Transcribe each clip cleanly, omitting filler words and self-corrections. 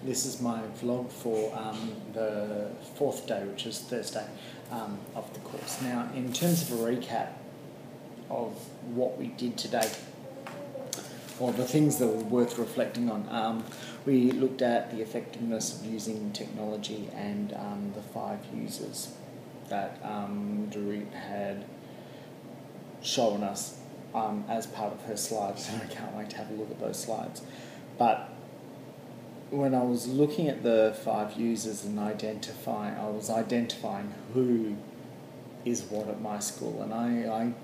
This is my vlog for the fourth day, which is Thursday, of the course. Now, in terms of a recap of what we did today, or the things that were worth reflecting on, we looked at the effectiveness of using technology and the 5 users that Dorit had shown us as part of her slides, and I can't wait to have a look at those slides. But when I was looking at the 5 users and I was identifying who is what at my school, and I'm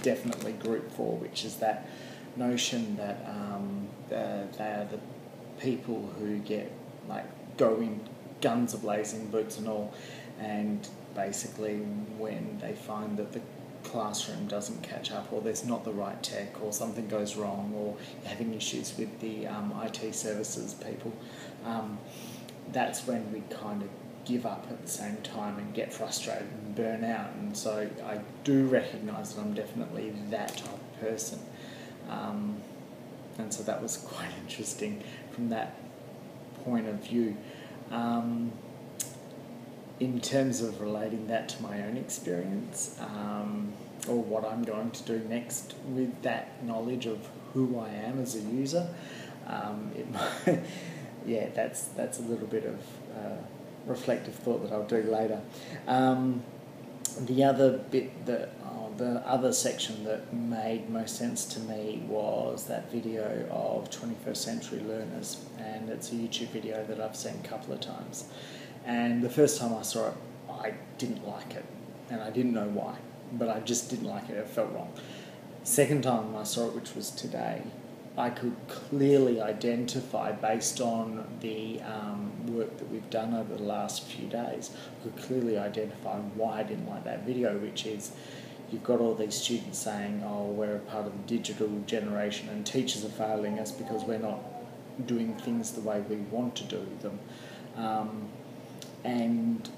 definitely group 4, which is that notion that they are the people who go in guns a-blazing, boots and all, and basically when they find that the classroom doesn't catch up, or there's not the right tech, or something goes wrong, or you're having issues with the IT services people, that's when we kind of give up at the same time and get frustrated and burn out. And so I do recognise that I'm definitely that type of person, and so that was quite interesting from that point of view. In terms of relating that to my own experience, or what I'm going to do next with that knowledge of who I am as a user, that's a little bit of reflective thought that I'll do later. The other section that made most sense to me was that video of 21st Century Learners, and it's a YouTube video that I've seen a couple of times. And the first time I saw it, I didn't like it, and I didn't know why, but I just didn't like it. It felt wrong. Second time I saw it, which was today, I could clearly identify, based on the work that we've done over the last few days, I could clearly identify why I didn't like that video, which is you've got all these students saying, oh, we're a part of the digital generation and teachers are failing us because we're not doing things the way we want to do them. And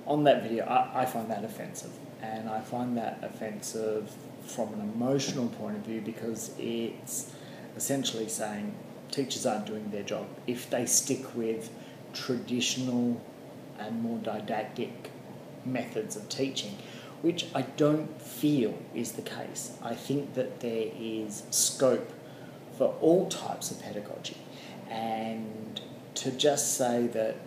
on that video, I find that offensive. And I find that offensive from an emotional point of view, because it's essentially saying teachers aren't doing their job if they stick with traditional and more didactic methods of teaching, which I don't feel is the case. I think that there is scope for all types of pedagogy, and to just say that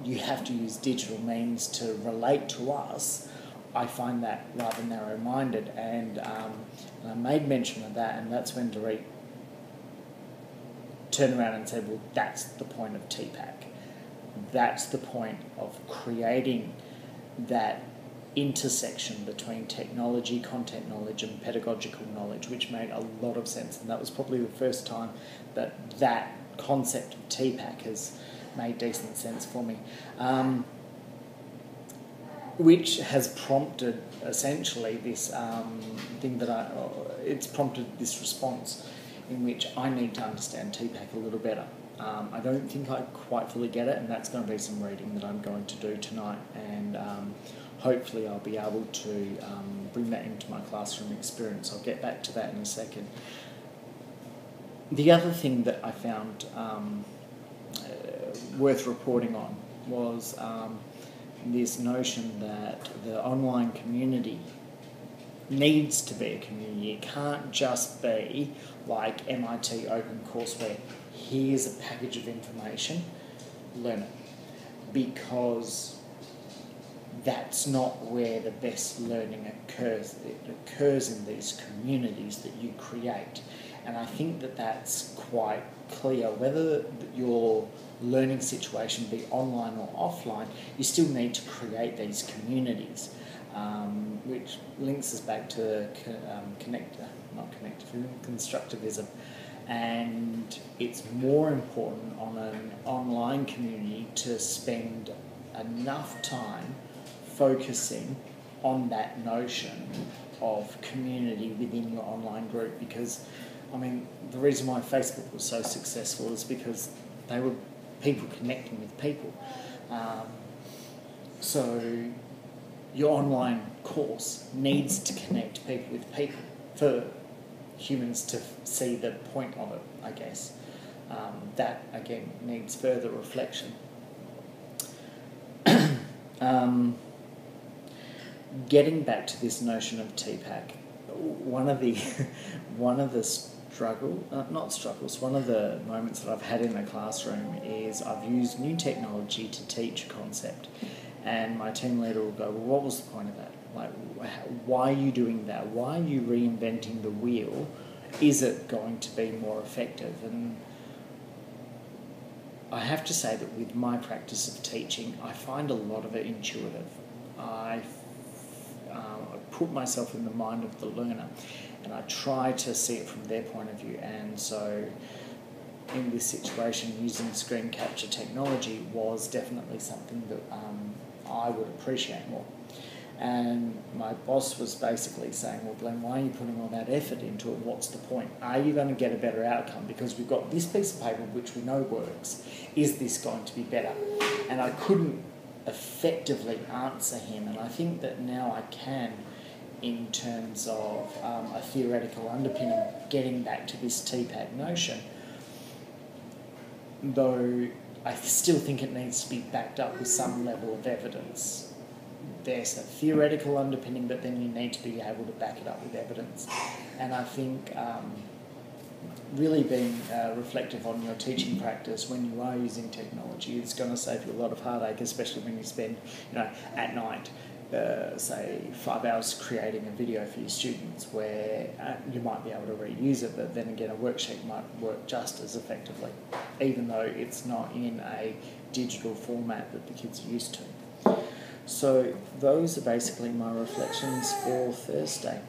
you have to use digital means to relate to us, I find that rather narrow-minded, and I made mention of that, and that's when Dorit turned around and said, well, that's the point of TPACK. That's the point of creating that intersection between technology, content knowledge and pedagogical knowledge, which made a lot of sense, and that was probably the first time that concept of TPACK has made decent sense for me, which has prompted essentially this thing that it's prompted this response in which I need to understand TPACK a little better. I don't think I quite fully get it, and that's going to be some reading that I'm going to do tonight, and hopefully I'll be able to bring that into my classroom experience. I'll get back to that in a second. The other thing that I found worth reporting on was this notion that the online community needs to be a community. It can't just be like MIT OpenCourseWare. Here's a package of information, learn it, because that's not where the best learning occurs. It occurs in these communities that you create, and I think that that's quite clear. Whether your learning situation be online or offline, you still need to create these communities, which links us back to constructivism. And it's more important on an online community to spend enough time focusing on that notion of community within your online group, because the reason why Facebook was so successful is because they were people connecting with people. So your online course needs to connect people with people for humans to see the point of it, I guess. that, again, needs further reflection. Getting back to this notion of TPACK, one of the one of the moments that I've had in the classroom is I've used new technology to teach a concept, and my team leader will go, well, what was the point of that? Like, why are you doing that? Why are you reinventing the wheel? Is it going to be more effective? And I have to say that with my practice of teaching, I find a lot of it intuitive. I put myself in the mind of the learner, and I try to see it from their point of view. And so in this situation, using screen capture technology was definitely something that I would appreciate more. And my boss was basically saying, well, Glenn, why are you putting all that effort into it? What's the point? Are you going to get a better outcome? Because we've got this piece of paper which we know works. Is this going to be better? And I couldn't effectively answer him, and I think that now I can, in terms of a theoretical underpinning, getting back to this TPACK notion, though I still think it needs to be backed up with some level of evidence. There's a theoretical underpinning, but then you need to be able to back it up with evidence. And I think really being reflective on your teaching practice when you are using technology is going to save you a lot of heartache, especially when you spend, at night, say 5 hours creating a video for your students, where you might be able to reuse it, but then again a worksheet might work just as effectively, even though it's not in a digital format that the kids are used to. So those are basically my reflections for Thursday.